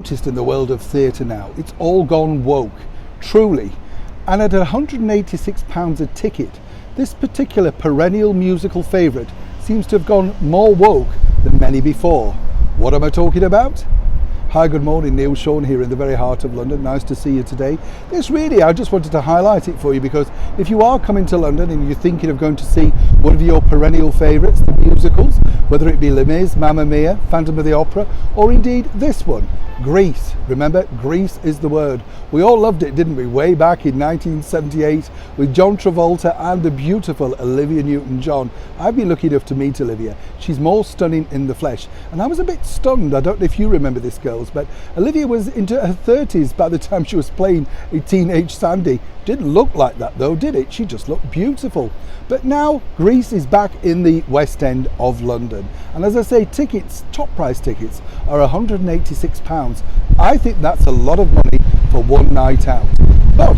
Noticed in the world of theatre now, it's all gone woke, truly. And at £186 a ticket, this particular perennial musical favourite seems to have gone more woke than many before. What am I talking about? Hi, good morning, Neil Sean here in the very heart of London. Nice to see you today. I just wanted to highlight it for you because if you are coming to London and you're thinking of going to see one of your perennial favourites, the musicals, whether it be Les Mis, Mamma Mia, Phantom of the Opera, or indeed this one, Grease. Remember, Grease is the word. We all loved it, didn't we? Way back in 1978 with John Travolta and the beautiful Olivia Newton-John. I've been lucky enough to meet Olivia. She's more stunning in the flesh. And I was a bit stunned. I don't know if you remember this, girls, but Olivia was into her 30s by the time she was playing a teenage Sandy. Didn't look like that though, did it? She just looked beautiful. But now Grease is back in the West End of London. And as I say, tickets, top price tickets, are £186. I think that's a lot of money for one night out. But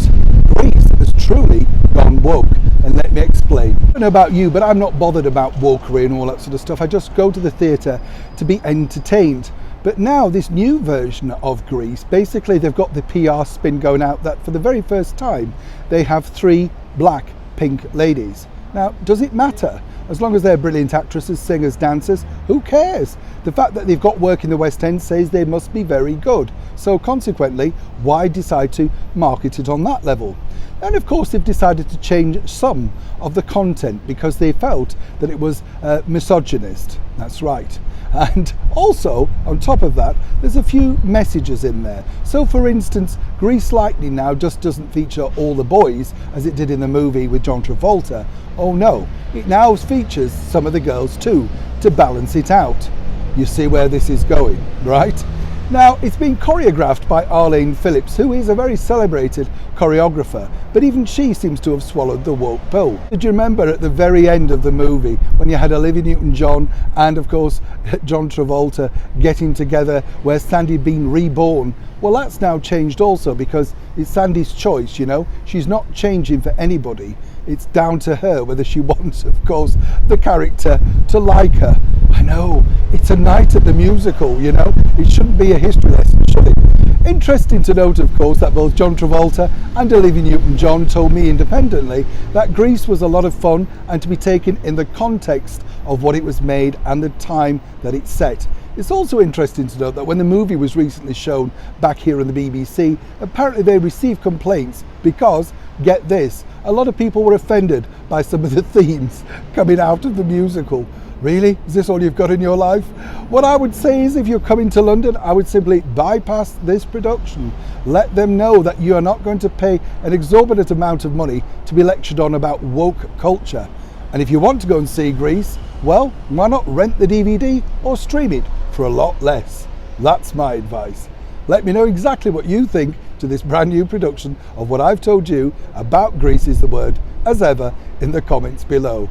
Grease has truly gone woke. And let me explain. I don't know about you, but I'm not bothered about wokery and all that sort of stuff. I just go to the theatre to be entertained. But now this new version of Grease, basically they've got the PR spin going out that for the very first time they have 3 black pink ladies. Now, does it matter? As long as they're brilliant actresses, singers, dancers, who cares? The fact that they've got work in the West End says they must be very good. So consequently, why decide to market it on that level? And of course, they've decided to change some of the content because they felt that it was misogynist. That's right. And also, on top of that, there's a few messages in there. So for instance, Grease Lightning now just doesn't feature all the boys as it did in the movie with John Travolta. Oh no, it now features some of the girls too, to balance it out. You see where this is going, right? Now, it's been choreographed by Arlene Phillips, who is a very celebrated choreographer, but even she seems to have swallowed the woke pill. Did you remember at the very end of the movie when you had Olivia Newton-John and of course John Travolta getting together where Sandy'd been reborn? Well, that's now changed also because it's Sandy's choice, you know. She's not changing for anybody. It's down to her whether she wants, of course, the character to like her. I know, it's a night at the musical, you know. It shouldn't be a history lesson, should it? Interesting to note, of course, that both John Travolta and Olivia Newton-John told me independently that Grease was a lot of fun and to be taken in the context of what it was made and the time that it's set. It's also interesting to note that when the movie was recently shown back here on the BBC, apparently they received complaints because, get this, a lot of people were offended by some of the themes coming out of the musical. Really? Is this all you've got in your life? What I would say is if you're coming to London, I would simply bypass this production. Let them know that you are not going to pay an exorbitant amount of money to be lectured on about woke culture. And if you want to go and see Grease, well, why not rent the DVD or stream it for a lot less? That's my advice. Let me know exactly what you think to this brand new production of what I've told you about Grease is the word, as ever, in the comments below.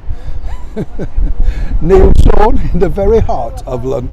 Neil Sean in the very heart of London.